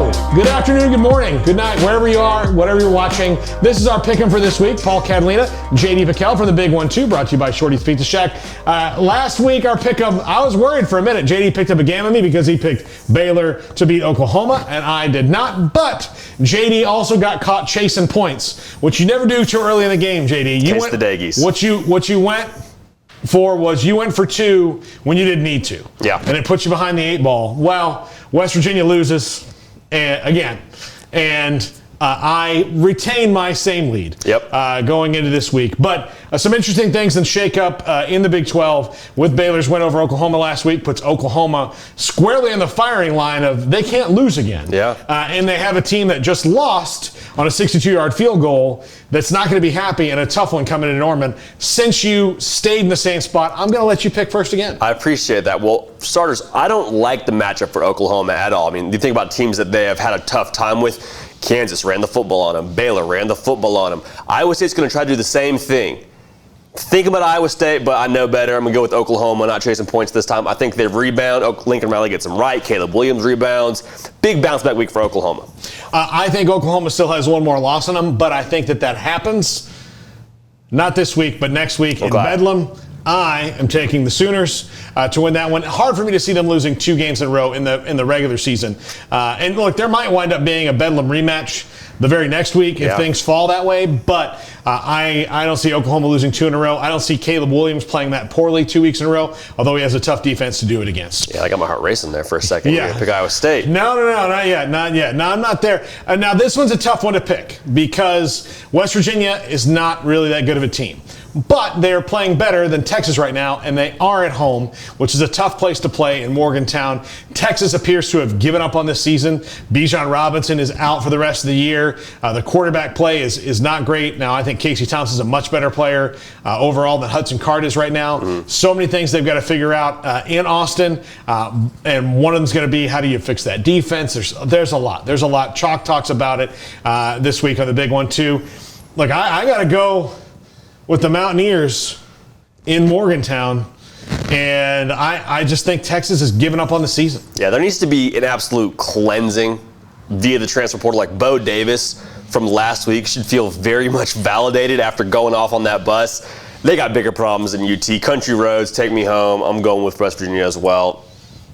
Good afternoon, good morning, good night, wherever you are, whatever you're watching. This is our pick'em for this week. Paul Catalina, JD Vaquel from the Big 1-2, brought to you by Shorty's Pizza Shack. Last week, our pick'em, I was worried for a minute. JD picked up a game on me because he picked Baylor to beat Oklahoma, and I did not. But JD also got caught chasing points, which you never do too early in the game, JD. You Case the Daggies. What you went for was you went for two when you didn't need to. Yeah. And it puts you behind the 8 ball. Well, West Virginia loses again. And I retain my same lead going into this week. But some interesting things and shake-up in the Big 12 with Baylor's win over Oklahoma last week puts Oklahoma squarely in the firing line of they can't lose again. And they have a team that just lost on a 62-yard field goal that's not going to be happy, and a tough one coming into Norman. Since you stayed in the same spot, I'm going to let you pick first again. I appreciate that. Well, starters, I don't like the matchup for Oklahoma at all. I mean, you think about teams that they have had a tough time with. Kansas ran the football on them. Baylor ran the football on them. Iowa State's going to try to do the same thing. Think about Iowa State, but I know better. I'm going to go with Oklahoma, not chasing points this time. I think they rebound. Lincoln Riley gets them right. Caleb Williams rebounds. Big bounce back week for Oklahoma. I think Oklahoma still has one more loss on them, but I think that happens not this week, but next week in Bedlam. I am taking the Sooners to win that one. Hard for me to see them losing 2 games in a row in the regular season. And look, there might wind up being a Bedlam rematch the very next week if things fall that way. But I don't see Oklahoma losing 2 in a row. I don't see Caleb Williams playing that poorly 2 weeks in a row, although he has a tough defense to do it against. Yeah, I got my heart racing there for a second. Yeah. Pick Iowa State. No, not yet. No, I'm not there. Now, this one's a tough one to pick because West Virginia is not really that good of a team. But they're playing better than Texas right now, and they are at home, which is a tough place to play in Morgantown. Texas appears to have given up on this season. Bijan Robinson is out for the rest of the year. The quarterback play is not great. Now, I think Casey Thompson's a much better player overall than Hudson Card is right now. So many things they've got to figure out in Austin, and one of them's going to be how do you fix that defense? There's a lot. There's a lot. Chalk talks about it this week on the Big 1-2. Look, I got to go with the Mountaineers in Morgantown, and I just think Texas has given up on the season. Yeah, there needs to be an absolute cleansing via the transfer portal. Like Bo Davis from last week should feel very much validated after going off on that bus. They got bigger problems than UT. Country roads, take me home. I'm going with West Virginia as well.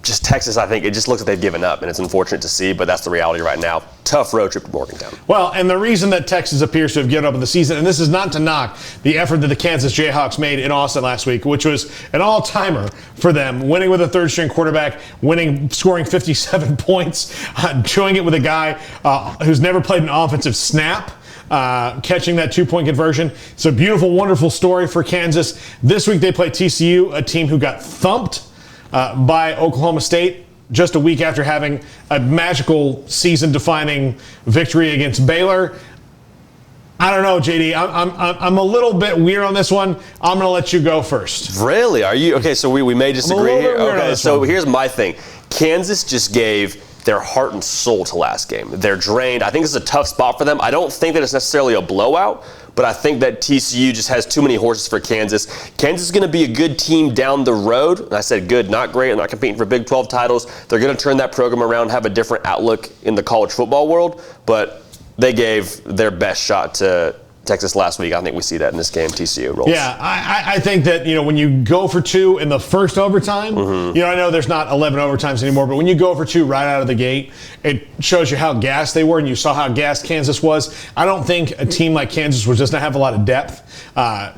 Just Texas, I think, it just looks like they've given up, and it's unfortunate to see, but that's the reality right now. Tough road trip to Morgantown. Well, and the reason that Texas appears to have given up on the season, and this is not to knock the effort that the Kansas Jayhawks made in Austin last week, which was an all-timer for them, winning with a third-string quarterback, scoring 57 points, doing it with a guy who's never played an offensive snap. Catching that 2-point conversion. It's a beautiful, wonderful story for Kansas. This week they play TCU, a team who got thumped by Oklahoma State just a week after having a magical season-defining victory against Baylor. I don't know, JD. I'm a little bit weird on this one. I'm going to let you go first. Really? Are you? Okay, so we may disagree here. Okay, so here's my thing. Kansas just gave their heart and soul to last game. They're drained. I think this is a tough spot for them. I don't think that it's necessarily a blowout, but I think that TCU just has too many horses for Kansas. Kansas is going to be a good team down the road. And I said good, not great. I'm not competing for Big 12 titles. They're going to turn that program around, have a different outlook in the college football world, but they gave their best shot to Texas last week. I think we see that in this game. TCU rolls. Yeah, I think that, when you go for 2 in the first overtime, I know there's not 11 overtimes anymore, but when you go for 2 right out of the gate, it shows you how gassed they were, and you saw how gassed Kansas was. I don't think a team like Kansas was just going to have a lot of depth,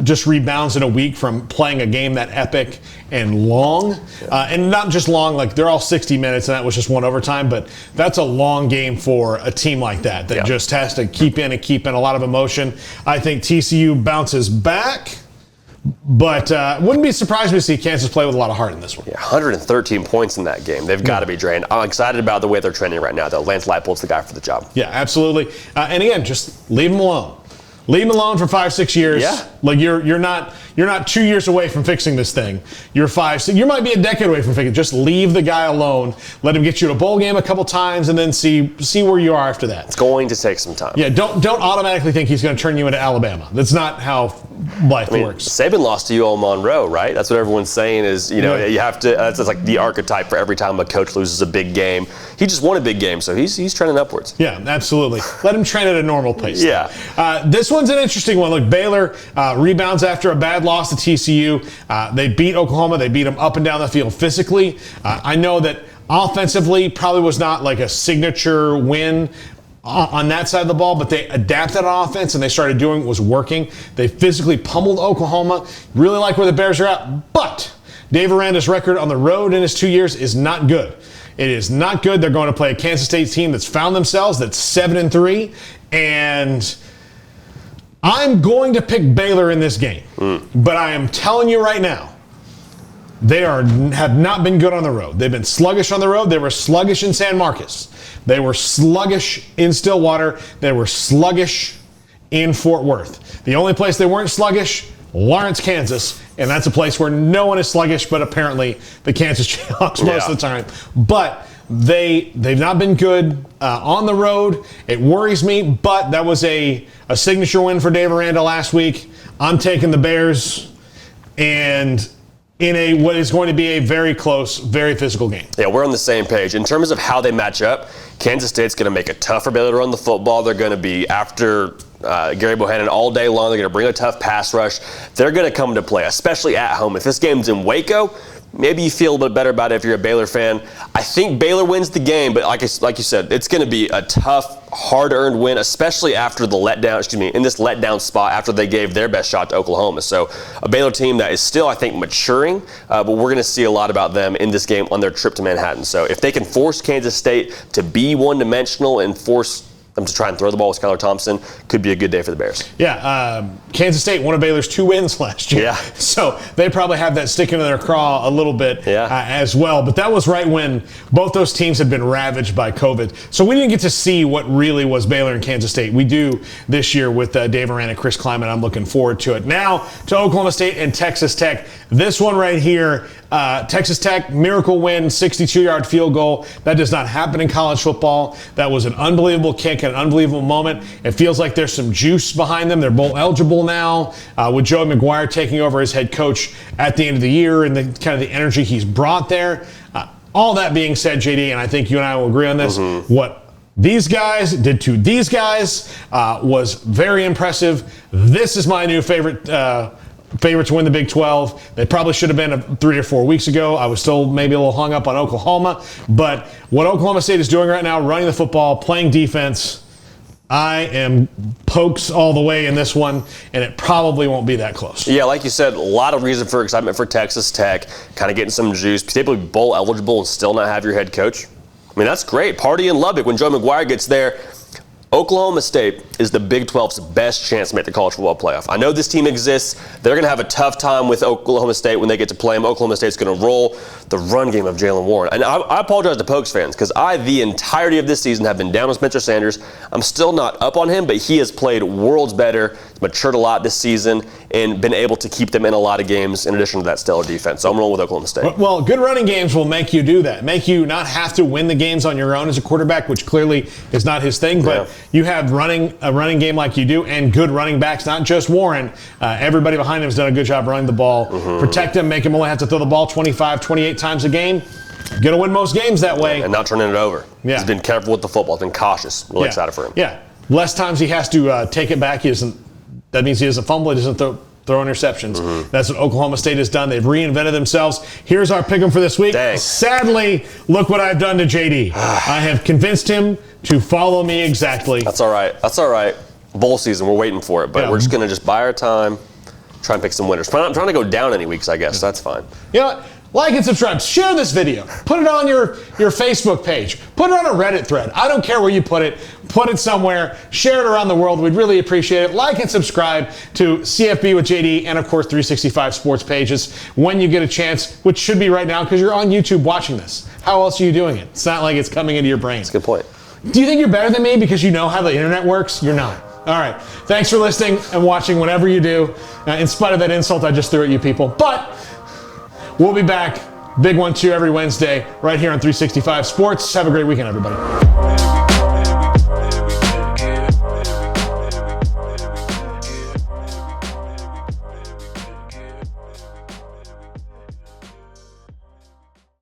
just rebounds in a week from playing a game that epic and long. And not just long, like they're all 60 minutes, and that was just one overtime, but that's a long game for a team like that just has to keep in a lot of emotion. I think TCU bounces back, but wouldn't be surprised to see Kansas play with a lot of heart in this one. Yeah, 113 points in that game. They've got to be drained. I'm excited about the way they're trending right now, though. Lance Leipold's the guy for the job. Yeah, absolutely. And again, just leave him alone. Leave him alone for 5-6 years. Yeah. Like you're not 2 years away from fixing this thing. You're 5, 6, you might be a decade away from fixing it. Just leave the guy alone. Let him get you to a bowl game a couple times, and then see where you are after that. It's going to take some time. Yeah, don't automatically think he's going to turn you into Alabama. That's not how life works. Saban lost to UL Monroe, right? That's what everyone's saying is, you have to. That's like the archetype for every time a coach loses a big game. He just won a big game, so he's trending upwards. Yeah, absolutely. Let him train at a normal pace. Yeah. This one's an interesting one. Look, Baylor rebounds after a bad loss to TCU. They beat Oklahoma. They beat them up and down the field physically. I know that offensively probably was not like a signature win on that side of the ball, but they adapted on offense and they started doing what was working. They physically pummeled Oklahoma. Really like where the Bears are at, but Dave Aranda's record on the road in his 2 years is not good. It is not good. They're going to play a Kansas State team that's found themselves, that's 7-3, and I'm going to pick Baylor in this game. But I am telling you right now, they have not been good on the road. They've been sluggish on the road. They were sluggish in San Marcos. They were sluggish in Stillwater. They were sluggish in Fort Worth. The only place they weren't sluggish, Lawrence, Kansas, and that's a place where no one is sluggish, but apparently the Kansas Jayhawks most of the time. But they've not been good on the road. It worries me, but that was a signature win for Dave Aranda last week. I'm taking the Bears, and in what is going to be a very close, very physical game. Yeah, we're on the same page. In terms of how they match up, Kansas State's going to make it tough for Baylor to run the football. They're going to be after Gary Bohannon all day long. They're going to bring a tough pass rush. They're going to come to play, especially at home. If this game's in Waco, maybe you feel a bit better about it if you're a Baylor fan. I think Baylor wins the game, but like you said, it's going to be a tough, hard-earned win, especially after the letdown, in this letdown spot after they gave their best shot to Oklahoma. So a Baylor team that is still, I think, maturing, but we're going to see a lot about them in this game on their trip to Manhattan. So if they can force Kansas State to be one-dimensional and force them to try and throw the ball with Skylar Thompson, could be a good day for the Bears. Yeah, Kansas State, one of Baylor's 2 wins last year. Yeah. So they probably have that sticking to their craw a little bit as well. But that was right when both those teams had been ravaged by COVID. So we didn't get to see what really was Baylor and Kansas State. We do this year with Dave Aranda and Chris Kleiman. I'm looking forward to it. Now to Oklahoma State and Texas Tech. This one right here, Texas Tech, miracle win, 62-yard field goal. That does not happen in college football. That was an unbelievable kick, an unbelievable moment. It feels like there's some juice behind them. They're bowl eligible now with Joey McGuire taking over as head coach at the end of the year and the kind of the energy he's brought there. All that being said, JD, and I think you and I will agree on this, what these guys did to these guys was very impressive. This is my new favorite to win the Big 12. They probably should have been 3 or 4 weeks ago. I was still maybe a little hung up on Oklahoma. But what Oklahoma State is doing right now, running the football, playing defense, I am pokes all the way in this one, and it probably won't be that close. Yeah, like you said, a lot of reason for excitement for Texas Tech, kind of getting some juice. People be bowl eligible and still not have your head coach. I mean, that's great. Party in Lubbock when Joe McGuire gets there. Oklahoma State is the Big 12's best chance to make the college football playoff. I know this team exists. They're going to have a tough time with Oklahoma State when they get to play them. Oklahoma State's going to roll the run game of Jalen Warren. And I apologize to Pokes fans because the entirety of this season, have been down with Spencer Sanders. I'm still not up on him, but he has played worlds better, matured a lot this season, and been able to keep them in a lot of games in addition to that stellar defense. So I'm rolling with Oklahoma State. Well, good running games will make you do that. Make you not have to win the games on your own as a quarterback, which clearly is not his thing, but you have a running game like you do and good running backs, not just Warren. Everybody behind him has done a good job running the ball. Protect him, make him only have to throw the ball 25, 28 times a game. Going to win most games that way. And not turning it over. Yeah. He's been careful with the football. He's been cautious. Really excited for him. Yeah. Less times he has to take it back. That means he doesn't fumble. He doesn't throw interceptions. That's what Oklahoma State has done. They've reinvented themselves. Here's our pick 'em for this week. Dang. Sadly, look what I've done to JD. I have convinced him to follow me exactly. That's all right. That's all right. Bowl season, we're waiting for it, but we're just going to buy our time, try and pick some winners. I'm trying to go down any weeks, I guess. So that's fine. You know what? Like and subscribe. Share this video. Put it on your Facebook page. Put it on a Reddit thread. I don't care where you put it. Put it somewhere. Share it around the world. We'd really appreciate it. Like and subscribe to CFB with JD and, of course, 365 Sports pages when you get a chance, which should be right now because you're on YouTube watching this. How else are you doing it? It's not like it's coming into your brain. That's a good point. Do you think you're better than me because you know how the internet works? You're not. All right. Thanks for listening and watching whenever you do, in spite of that insult I just threw at you people. But we'll be back. Big 1-2 every Wednesday right here on 365 Sports. Have a great weekend, everybody.